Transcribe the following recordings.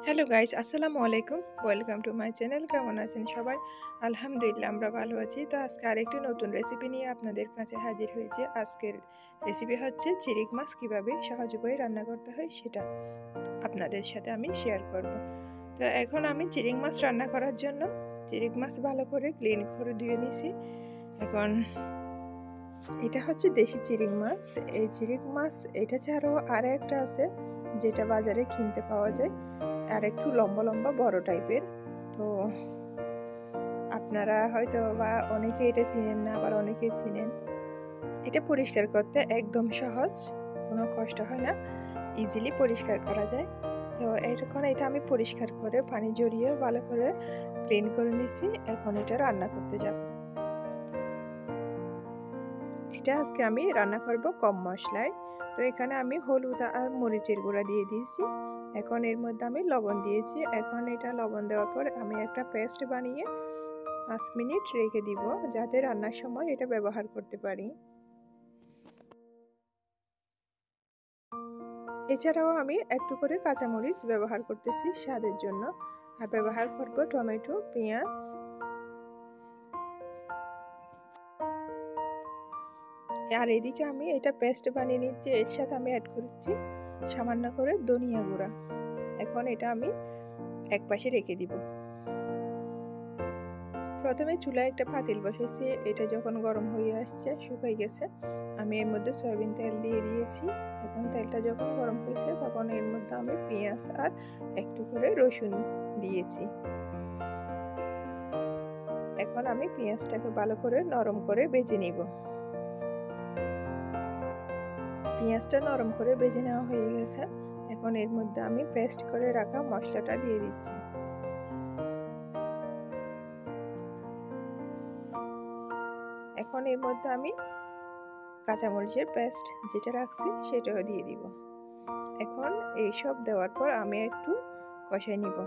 Hello guys, আসসালামু আলাইকুম। Welcome to my channel. কেমন আছেন সবাই? আলহামদুলিল্লাহ, আমরা ভালো আছি। তো আজকে আরেকটি নতুন রেসিপি নিয়ে আপনাদের কাছে হাজির হয়েছে। আজকের রেসিপি হচ্ছে চিংড়ি মাছ কীভাবে সহজ উপায়ে রান্না করতে হয় সেটা আপনাদের সাথে আমি শেয়ার করব। তো এখন আমি চিংড়ি মাছ রান্না করার জন্য চিংড়ি মাছ ভালো করে ক্লিন করে ধুয়ে নিয়েছি। এখন এটা হচ্ছে দেশি চিংড়ি মাছ। এই চিংড়ি মাছ এটা ছাড়াও আর একটা আছে যেটা বাজারে কিনতে পাওয়া যায়, আর একটু লম্বা লম্বা বড় টাইপের। তো আপনারা হয়তো বা অনেকে এটা চিনেন না, আবার অনেকে চিনেন। এটা পরিষ্কার করতে একদম সহজ, কোনো কষ্ট হয় না, ইজিলি পরিষ্কার করা যায়। তো এখন এটা আমি পরিষ্কার করে পানি জড়িয়ে ভালো করে ক্লিন করে নিয়েছি। এখন এটা রান্না করতে যাব। এটা আজকে আমি রান্না করব কম মশলায়। তো এখানে আমি হলুদ আর মরিচের গুঁড়া দিয়ে দিয়েছি। এখন এর মধ্যে আমি লবণ দিয়েছি। এখন এটা লবণ দেওয়ার পর আমি একটা পেস্ট বানিয়ে 5 মিনিট রেখে দিব, যাতে রান্নার সময় এটা ব্যবহার করতে পারি। এছাড়াও আমি একটু করে কাঁচামরিচ ব্যবহার করতেছি স্বাদের জন্য, আর ব্যবহার করব টমেটো, পেঁয়াজ। আর এদিকে আমি এটা পেস্ট বানিয়ে নিচ্ছি। এর সাথে আমি অ্যাড করছি সামান্য করে ধনিয়া গুঁড়া। এখন এটা আমি এক পাশে রেখে দিব। প্রথমে চুলায় একটা পাতিল বসেছি। এটা যখন গরম হয়ে আসছে, শুকিয়ে গেছে, আমি এর মধ্যে সয়াবিন তেল দিয়ে দিয়েছি। এখন তেলটা যখন গরম হয়েছে, তখন এর মধ্যে আমি পেঁয়াজ আর একটু করে রসুন দিয়েছি। এখন আমি পেঁয়াজটাকে ভালো করে নরম করে ভেজে নিব। পেঁয়াজটা নরম করে ভেজে নেওয়া হয়ে গেছে। এখন এর মধ্যে আমি পেস্ট করে রাখা মশলাটা দিয়ে দিচ্ছি। এখন এর মধ্যে আমি কাঁচামরিচের পেস্ট যেটা রাখছি সেটাও দিয়ে দিব। এখন এইসব দেওয়ার পর আমি একটু কষাই নিব।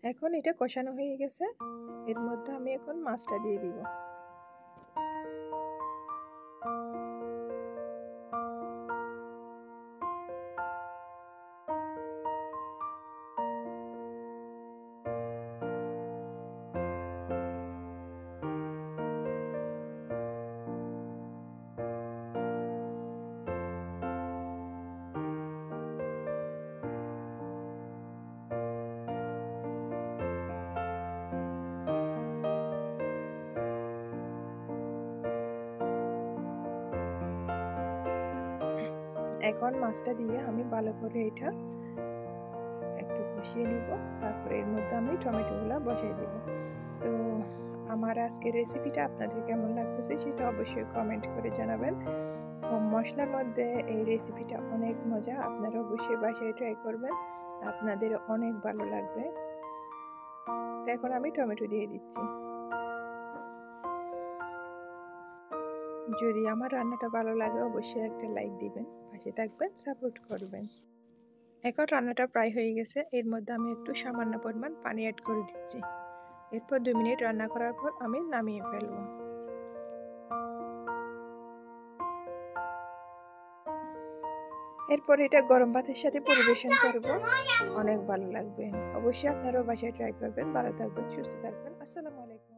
এখন এটা কষানো হয়ে গেছে। এর মধ্যে আমি এখন মাছটা দিয়ে দিব। এখন মাছটা দিয়ে আমি ভালো করে এটা একটু কষিয়ে নিব। তারপরে এর মধ্যে আমি টমেটোগুলো বসাই দেব। তো আমার আজকের রেসিপিটা আপনাদের কেমন লাগতেছে সেটা অবশ্যই কমেন্ট করে জানাবেন। কম মশলার মধ্যে এই রেসিপিটা অনেক মজা। আপনারা অবশ্যই বাসায় ট্রাই করবেন, আপনাদের অনেক ভালো লাগবে। তো এখন আমি টমেটো দিয়ে দিচ্ছি। যদি আমার রান্নাটা ভালো লাগে অবশ্যই একটা লাইক দিবেন, পাশে থাকবেন, সাপোর্ট করবেন। এখন রান্নাটা প্রায় হয়ে গেছে। এর মধ্যে আমি একটু সামান্য পরিমাণ পানি অ্যাড করে দিচ্ছি। এরপর 2 মিনিট রান্না করার পর আমি নামিয়ে ফেলব। এরপর এটা গরম ভাতের সাথে পরিবেশন করব, অনেক ভালো লাগবে। অবশ্যই আপনারাও বাসায় ট্রাই করবেন। ভালো থাকবেন, সুস্থ থাকবেন। আসসালামু আলাইকুম।